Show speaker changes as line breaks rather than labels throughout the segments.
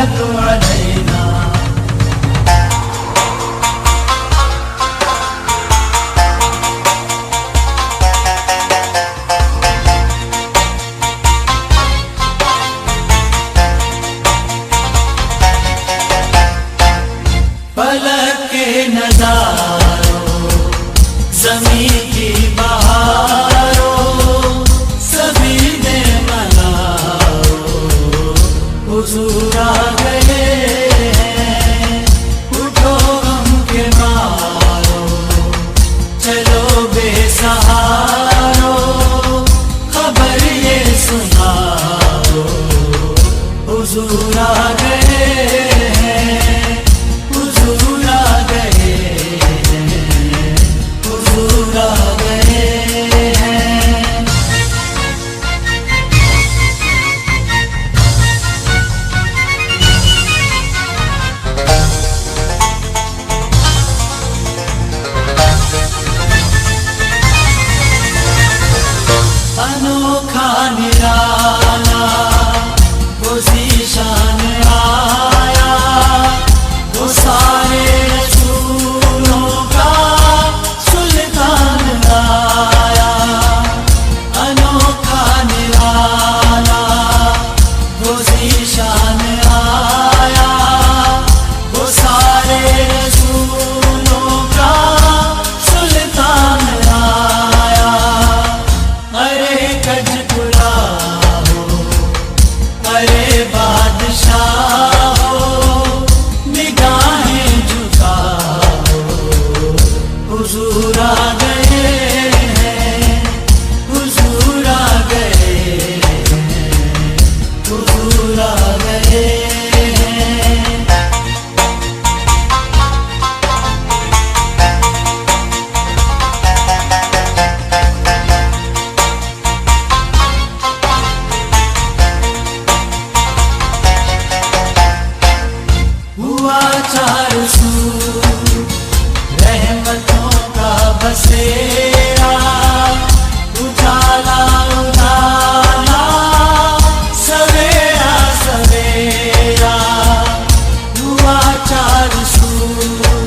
सल्लतु अलैना। फलक के नजारों, ज़मीं की बहारों, सभी ने मनाओ, हुजूर आ गए हैं। उठो गम के मारो, चलो बेसहारो, खबर ये सुनाओ, हुजूर आ गए हैं, हुजूर आ गए हैं, हुजूर आ गए हैं। अनोखा निराला वो ज़ीशान आया, वो सारे रसूलों का सुल्तान आया। अनोखा निराला वो ज़ीशान आया, वो सारे रसूलों का सुल्तान आया। अरे कजपुरा हो, अरे बादशाह हो, निगाहें झुकाओ, हुजूर आ गए हैं, हुजूर आ गए हैं, हुजूर आ गए हैं। हुआ चारों सूर रहमतों का बसेरा, उजाला उजाला, सवेरा सवेरा। हुआ चारों सूर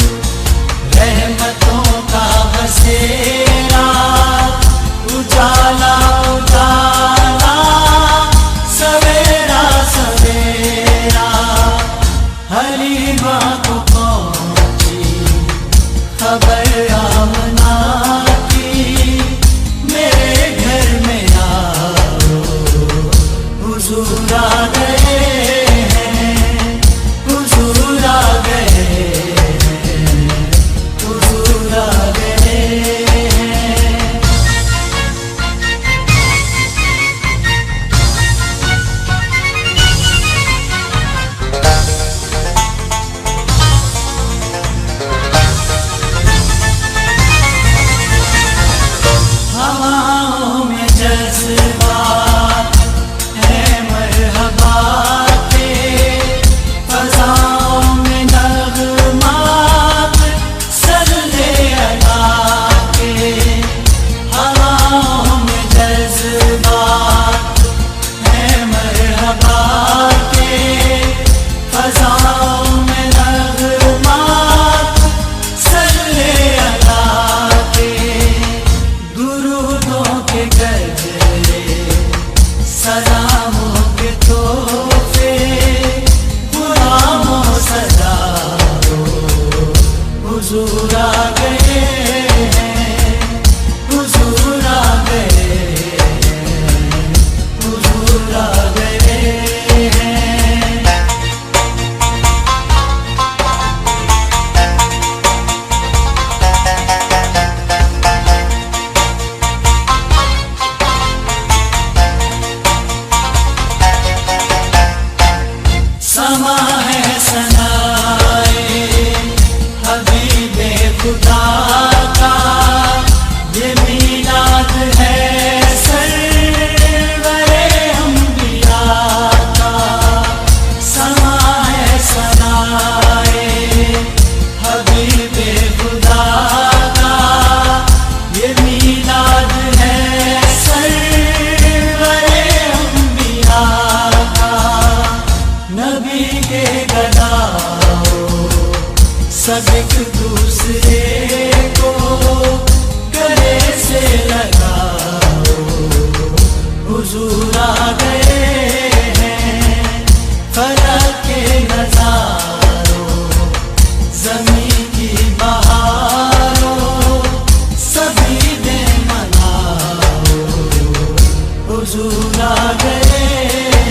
रहमतों का बसेरा, उजाला उजाला, सवेरा सवेरा। हलीमा को पहुंची खबर आमना की, मेरे घर में आओ, हुजूर आ गए हैं, हुजूर आ गए हैं, हुजूर आ गए हैं। हवाओं में जज्बात है मरहबा सब एक दूसरे को गले से लगाओ, हुजूर आ गए हैं फलक के नजारों, ज़मीं की बहारों, सभी ने मनाओ, हुजूर आ गए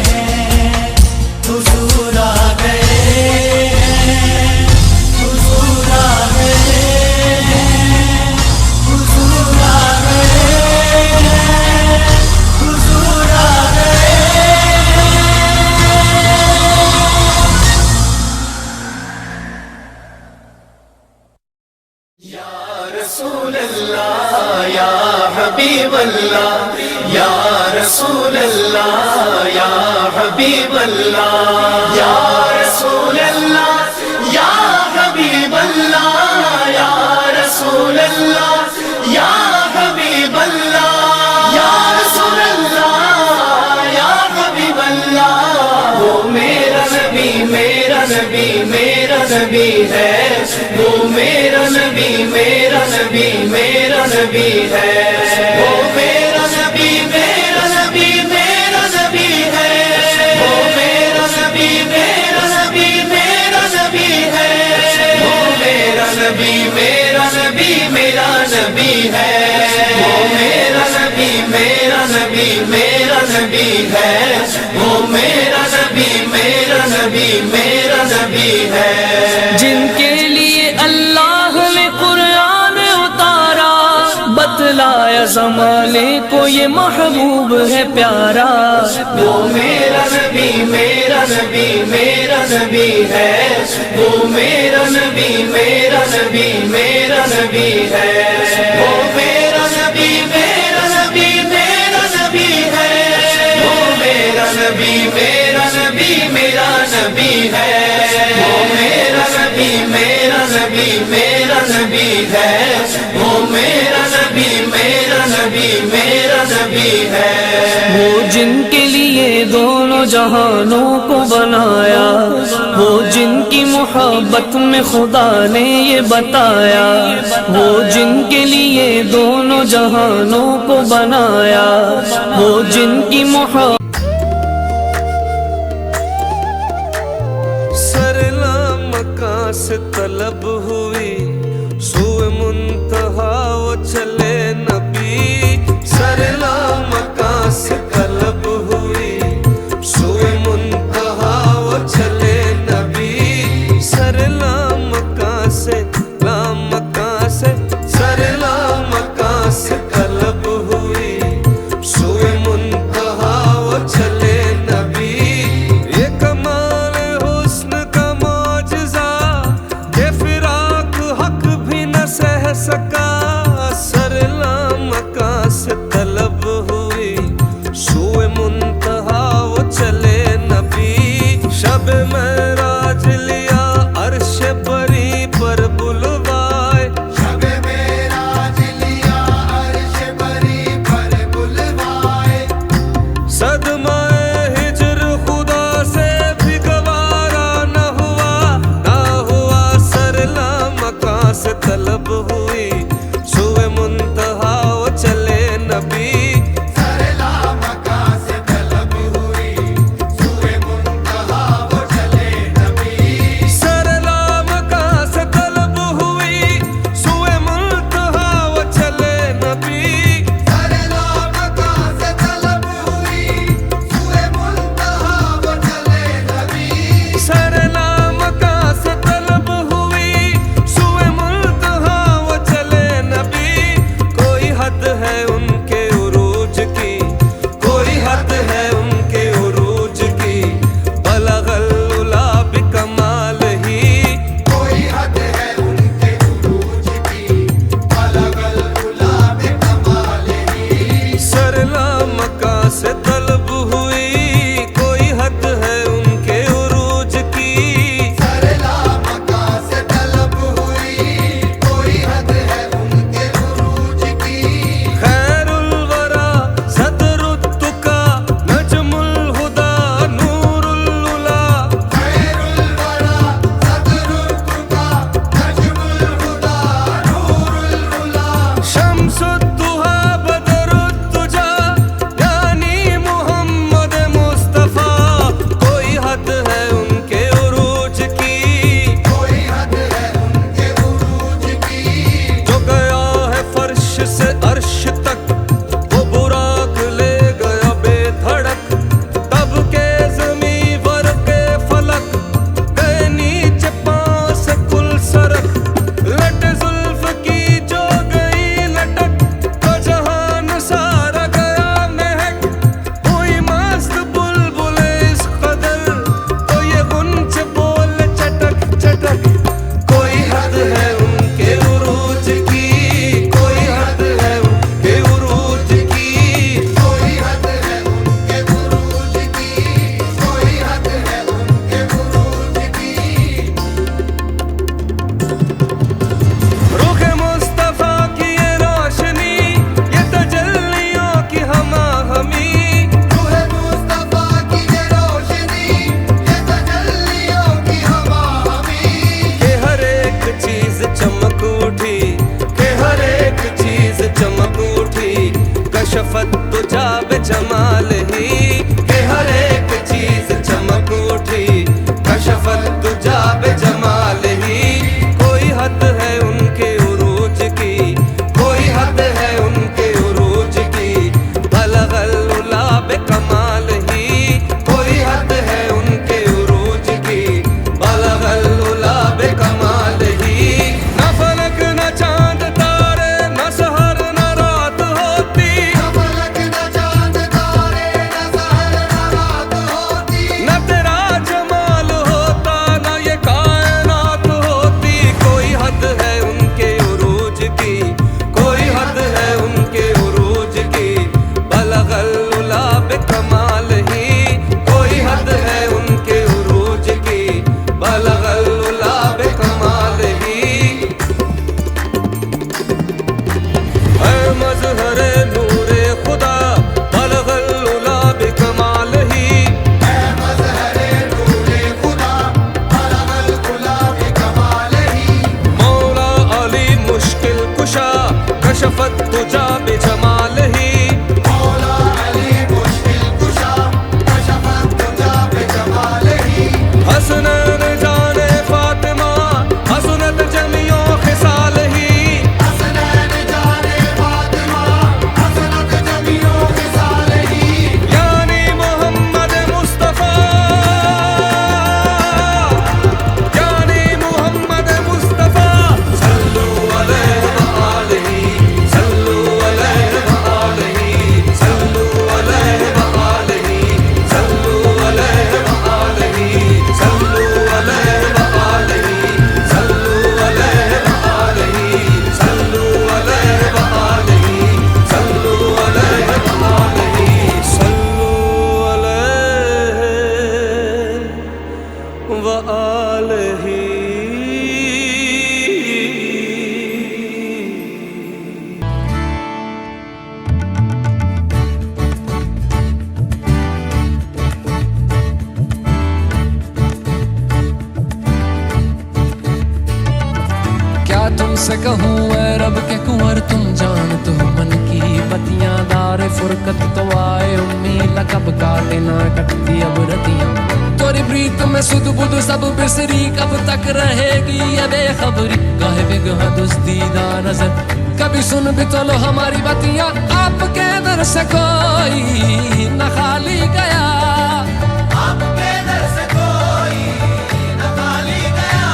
हैं, हुजूर आ गए हैं, हुजूर आ गए हैं, हुजूर आ गए हैं, हुजूर आ गए हैं। या रसूल अल्लाह या हबीब अल्लाह, या रसूल अल्लाह या हबीब अल्लाह, या रसूल अल्लाह या हबीब अल्लाह, या रसूल अल्लाह या हबीब अल्लाह, या रसूल अल्लाह या हबीब अल्लाह। वो मेरा नबी मेरा नबी मेरा नबी है, वो मेरा नबी मेरा नबी मेरा नबी है, वो मेरा नबी मेरा नबी मेरा नबी है, वो मेरा नबी मेरा नबी मेरा नबी है, वो मेरा नबी मेरा नबी मेरा नबी है, वो मेरा नबी मेरा नबी मेरा नबी है, वो मेरा नबी मेरा नबी मेरा नबी है। जिनके लिए अल्लाह ने कुरान उतारा, बतलाया ज़माने को ये महबूब है प्यारा, वो मेरा नबी मेरा नबी मेरा नबी है, वो मेरा नबी मेरा नबी मेरा नबी है, वो मेरा नबी मेरा नबी मेरा नबी है, वो मेरा नबी मेरा नबी मेरा नबी है, वो मेरा नबी मेरा नबी मेरा नबी है, वो मेरा नबी मेरा नबी मेरा नबी है। वो जिनके लिए दोनों जहानों को बनाया, वो जिनकी मोहब्बत में खुदा ने ये बताया, वो जिनके लिए दोनों जहानों को बनाया, वो जिनकी मोहब्बत से तलब हुई, सुए मुंतहा वो चले नबी, सरला मका से तलब हुई, सुए मुंतहा वो चले नबी, सरला मका से लामका से, सरला मका से तलब हुई, सुए मुंतहा वो चले नबी। ये कमाल हुस्न का मौजज़ा ये फिराक हक भी न सह सका, सरला मका से तलब हुई, सुए मुंतहा वो चले नबी, शब मेराज लिया अर्श बरी पर बुलवाए, शब मेराज लिया अर्श बरी पर बुलवाए, सदमाए हिज्र खुदा से भी गवारा न हुआ सरला मका से तलब हुई, सुए मुंतहा वो चले नबी, सरला मका से तलब हुई, सुए मुंतहा वो चले नबी,
जमाल ही के हर एक चीज चमक उठी। कशफत तुजा बे जमाल ही, कोई हद है उनके उरूज की, कोई हद है उनके उरूज की। बलगल उला बे कमाल ही, कोई हद है उनके उरूज की। बलगल उला बे कमाल ही। न फलक न चांद तारे, न सहर न रात होती, न फलक न चांद तारे, न सहर न रात होती। न तेरा जमाल होता, न ये कायनात होती। कोई हद है उनके उरूज की, कोई हद है उनके उरूज की। बलगल उला बे कमाल ही, कोई हद है उनके उरूज की। बलगल उला बे कमाल ही। ऐ मज़हरे नूरे खुदा, बलगल उला बे कमाल ही। ऐ मज़हरे नूरे खुदा, बलगल उला बे कमाल ही। मौला अली मुश्किल कुशा, कशफत तुजा बे जमाल ही। मौला अली मुश्किल कुशा, कशफत तुजा बे जमाल ही। हसनैन जाने फातिमा, हसनत जमियों खिसाल ही। हसनैन जाने फातिमा, हसनत जमियों खिसाल ही। यानी मोहम्मद मुस्तफा, यानी मोहम्मद मुस्तफा। सल्लू अलैहि व आलिहि, सल्लू अलैहि व आलिहि, सल्लू अलैहि व आलिहि, सल्लू अलैहि व आलिहि, सल्लू अलैहि व आलिहि, सल्लू अलैहि व आलिहि, सल्लू अलैहि व आलिहि, सल्लू अलैहि व आलिहि, सल्लू अलैहि व आलिहि।
क्या तुमसे कहूँ ऐ रब के कुंवर, तुम जानते हो मन की बतियां। दारे फुरकत तो आए उम्मीद, कब काटे ना कटती अब रतियां। तोरी प्रीत में सुध बुध सब बिसरी, कब तक रहेगी ये बेखबरी। काहे बिगहा दुस्तीदा नजर, कभी सुन भी तो लो हमारी बतियां। आपके दर से कोई न खाली गया, आपके दर से कोई न खाली गया।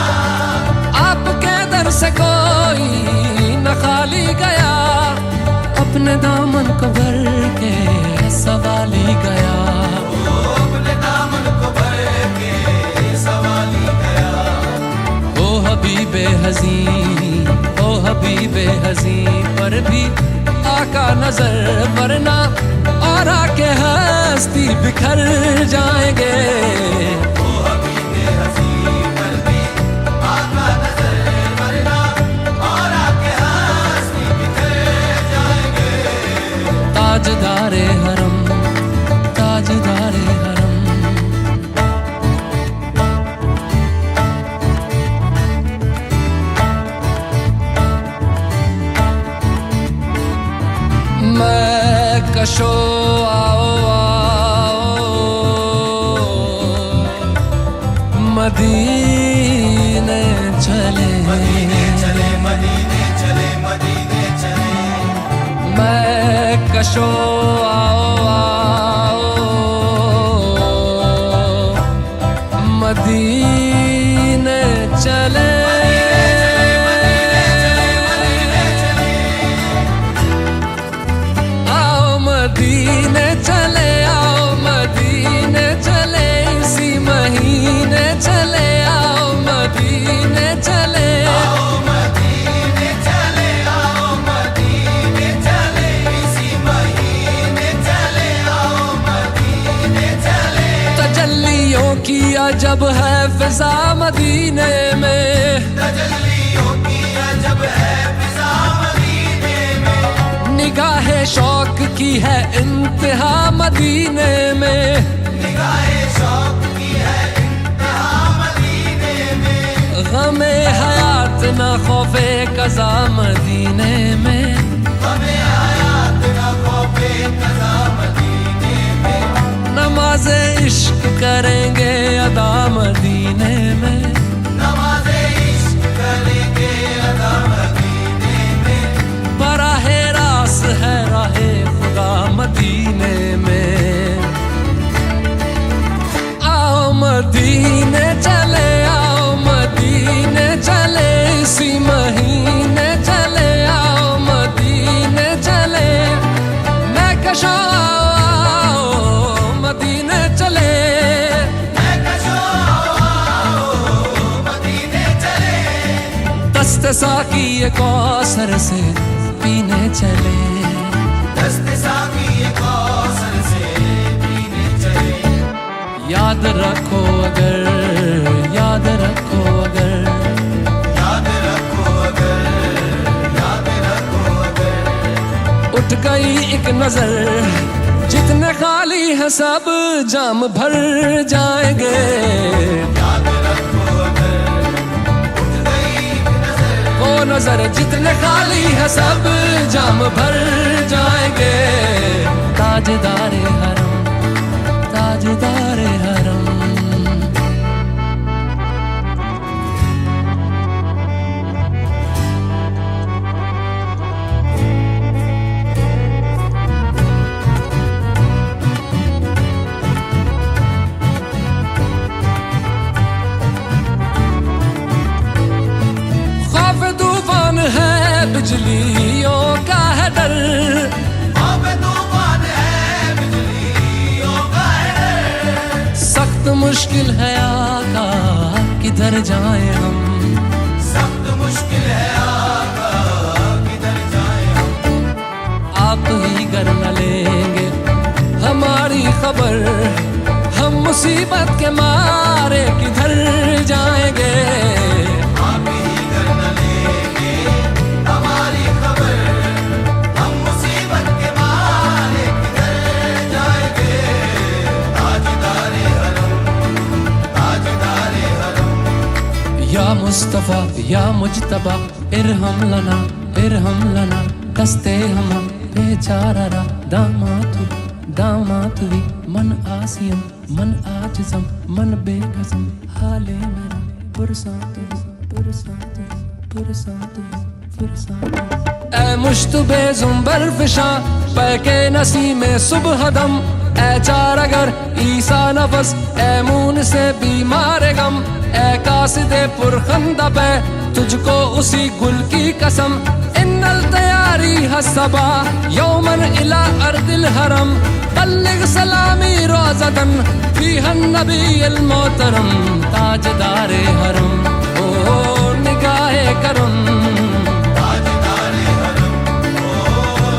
आपके दर से कोई न खाली गया, अपने दामन को भर के सवाली गया। अपने दामन को भर के सवाली गया। ओ हबीबे हज़ी, ओ हबीबे हज़ी, पर भी आका नजर वरना और आके हस्ती बिखर जाएंगे। ओ हबीबे हज़ी, पर भी आका नजर वरना और आके हस्ती बिखर जाएंगे। ताजदारे हरम, ताजदारे हरम, मैं कशो आओ आओ, मदीने चले, मदीने चले, मदीने चले, मदीने चले। मैं कशो आओ आओ, मदीने चले। आओ मदीने चले, आओ मदीने चले, इसी महीने चले। आओ मदीने चले, आओ मदीने चले, आओ मदीने चले, इसी महीने चले। आओ मदीने चले। तजल्लियों की अजब है फिजा मदीने में, तजल्लियों की अजब है फिजा मदीने में। निगाहे शौक की है इंतहा मदीने में, निगाहे शौक की है इंतहा मदीने में। गमे हयात न खौफे कज़ा मदीने में, गमे हयात न खौफे कज़ा मदीने नमाज़े इश्क करेंगे अदा मदीने में,
नमाज़े इश्क करेंगे अदा मदीने में।
बराहे रास है राहे खुदा मदीने में। आओ मदीने चले, आओ मदीने चले, इसी महीने चले, आओ मदीने चले। मैं कशा आओ मदीने चले,
मैं कशा आओ मदीने चले।
दस्ते साकी ये कौसर से पीने चले,
दस्ते साकी ये कौसर से पीने चले।
याद रखो अगर, याद रखो अगर,
याद रखो अगर, याद रखो अगर।
उठ गई एक नजर, जितने खाली है सब जाम भर जाएंगे।
याद रखो अगर, उठ गई एक नजर।
वो नजर जितने खाली है सब जाम भर जाएंगे। ताजदारे हरम, ताजदारे हरम। खौफ तूफान है, बिजलियों का है डर,
अब तूफान है, बिजलियों का है डर।
सख्त मुश्किल है आका, किधर जाएं हम,
सख्त मुश्किल है आका, किधर जाएं हम।
आप ही कर न लेंगे हमारी खबर, हम मुसीबत के मारे किधर जाएंगे।
आप ही कर न लेंगे हमारी खबर, हम मुसीबत के मारे किधर जाएंगे। ताजदारे हरम, ताजदारे हरम।
या मुस्तफा या मुजतबा, इरहम लना, इरहम लना। दस्ते हम बेचारा दामातु, दामातुवी। मन आसियम, मन आजिज़म, मन बेकसम। हाले मेरा पुरसातु, पुरसातु, पुरसातु, पुरसातु। ऐ मुश्तबे ज़ुंबर फिशा, पैके नसी में सुबह दम। ऐ चार अगर ईसा नफस, ऐ मून से बीमार गम। ऐ कासिदे पुरखंदा पे, तुझको उसी गुल की कसम। इन्नल तैयारी हसबा यौमन इला अर्दिल हरम। बल्लिग सलामी रोज़तन फीहन नबील मोहतरम। ताजदारे हरम, ओ निगाहे करम,
ताजदारे हरम, ओ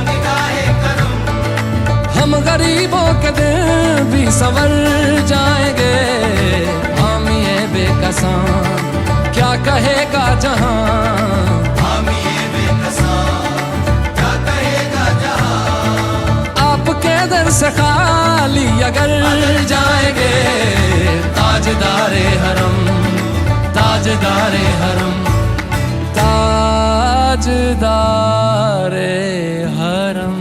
निगाहे करम।
हम गरीबों के दिन भी संवर जाएंगे। हामिए बेकसां क्या कहेगा जहां,
हामिए बेकसां क्या कहेगा जहां।
आपके दर से खाली अगर जाएंगे। ताजदारे हरम, ताजदारे हरम, ताजदारे हरम।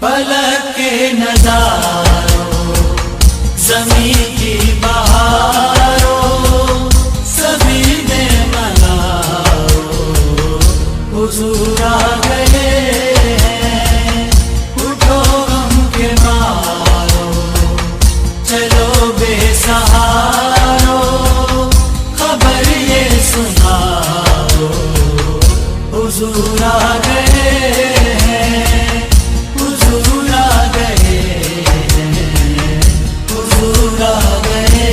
फलक के नजारों, ज़मीं की बहारों, सभी ने मनाओ, हुजूर आ गए हैं। उठो गम के मारो, चलो बेसहारो, खबर ये सुनाओ, हुजूर आ गए हैं, हुजूर आ गए हैं, हुजूर आ गए।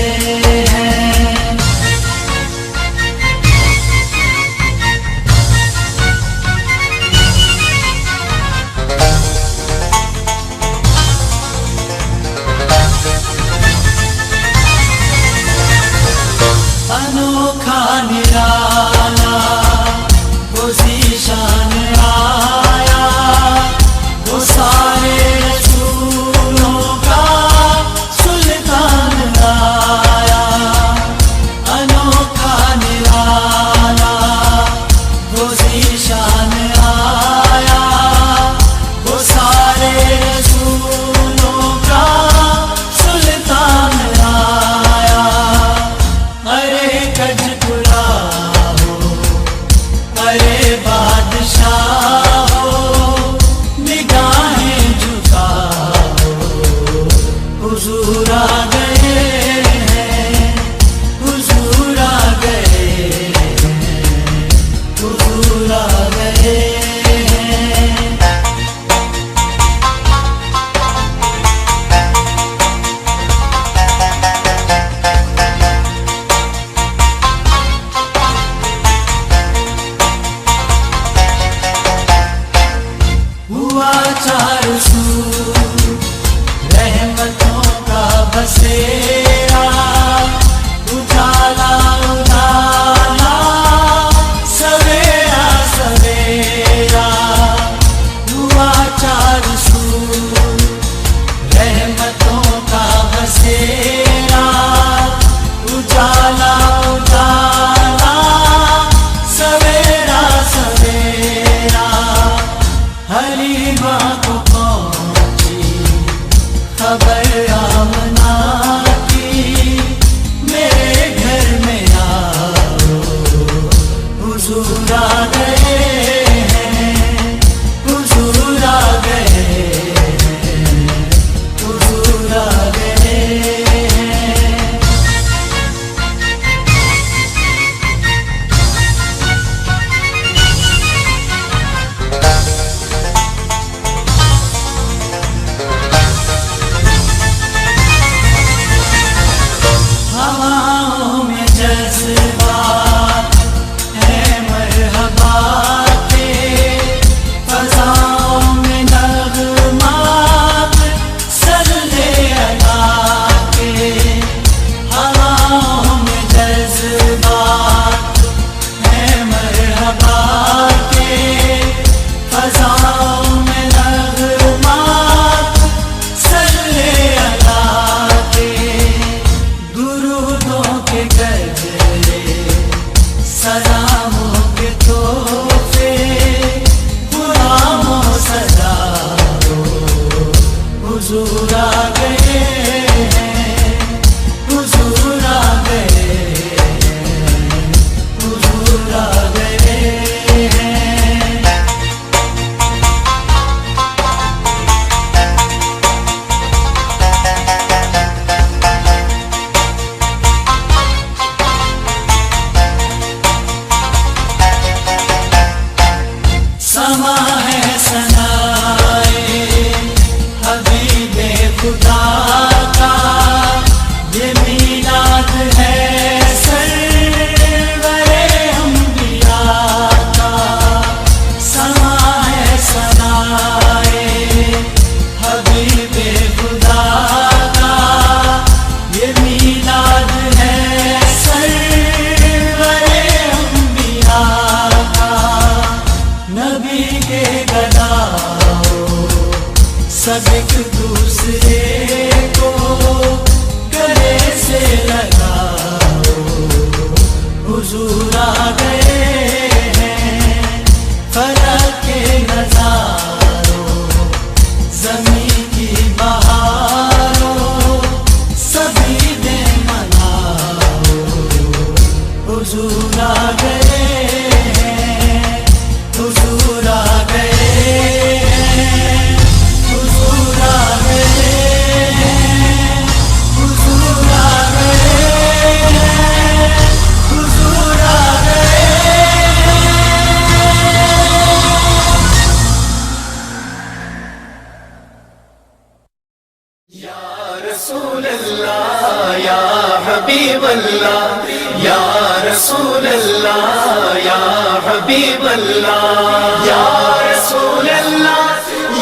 हबीब अल्लाह या रसूल अल्लाह या हबीब अल्लाह या रसूल अल्लाह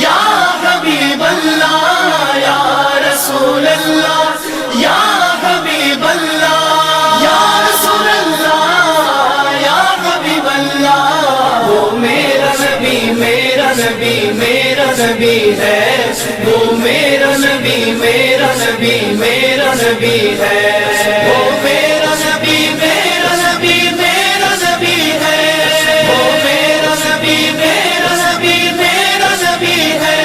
या हबीब अल्लाह या रसूल अल्लाह या हबीब अल्लाह या रसूल अल्लाह या हबीब अल्लाह। वो मेरा नबी मेरा नबी मेरा नबी है, वो मेरा नबी मेरा नबी मेरा नबी है, वो मेरा नबी मेरा नबी मेरा नबी है, वो मेरा नबी मेरा नबी मेरा नबी है,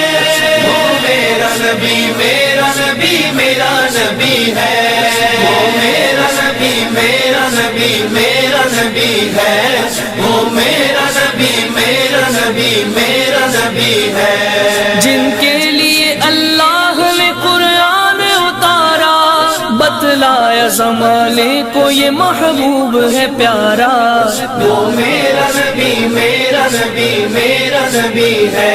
वो मेरा नबी मेरा नबी मेरा नबी है, वो मेरा नबी मेरा नबी मेरा नबी है, वो मेरा नबी मेरा नबी मेरा नबी है।
जिनके लिए अल्लाह ने कुरान उतारा, बतलाया ज़माने को ये महबूब है प्यारा।
वो मेरा नबी मेरा नबी मेरा नबी है,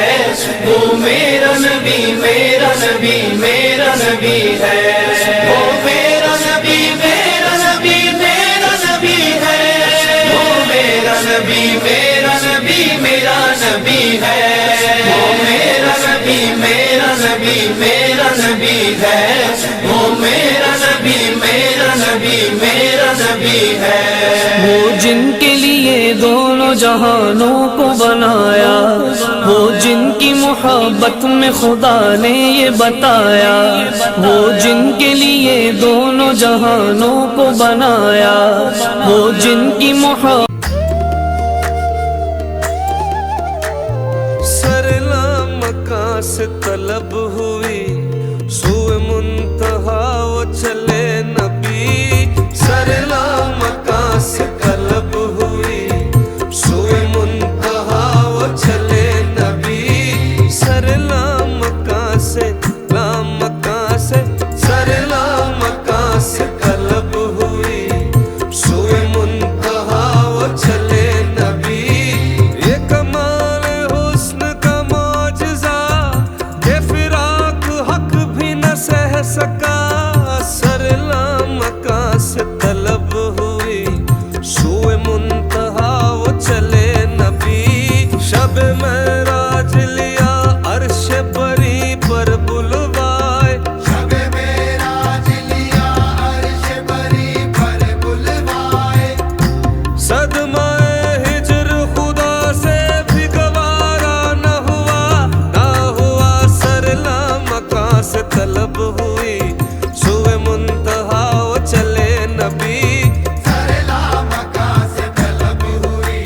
वो मेरा नबी मेरा नबी मेरा नबी है, वो मेरा नबी मेरा नबी मेरा नबी है, वो मेरा नबी मेरा नबी मेरा नबी है, वो मेरा नबी मेरा नबी मेरा नबी है, वो मेरा नबी मेरा नबी मेरा नबी है।
वो जिनके लिए दोनों जहानों को बनाया, वो जिनकी मोहब्बत में खुदा ने ये बताया, वो जिनके लिए दोनों जहानों को बनाया, वो जिनकी मोहब्बत
सरला मका से तलब हुई, सुए मुंतहा वो चले नबी। सरला मका से तलब हुई, सुए मुंतहा वो चले नबी। सरला मका से सरला मका से तलब हुई, सुए मुंतहा वो चले नबी। ये कमाल हुस्न का मौजज़ा, ये फिराक हक भी न सह सका। सरला मका से तलब हुई, सुए मुंतहा वो चले नबी। शब महराज लिया अर्श परी पर बुलवाए, शब महराज लिया अर्श परी पर बुलवाए। सदमाए हिज्र खुदा से भी गवारा न हुआ सरला मका से तलब हुई, सुए मुंतहा वो चले नबी। सरला मका से तलब हुई,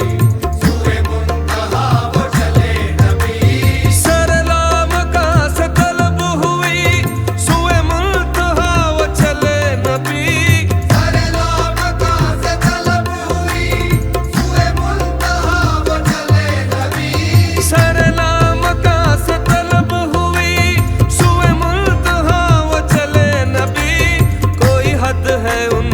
सुए मुंतहा वो चले नबी। सरला मका से तलब हुई, सुए मुंतहा वो चले नबी। सरला मका से तलब हुई, सुए मुंतहा वो चले नबी। सरला मका से तलब हुई, सुए मुंतहा वो चले नबी। कोई हद है उन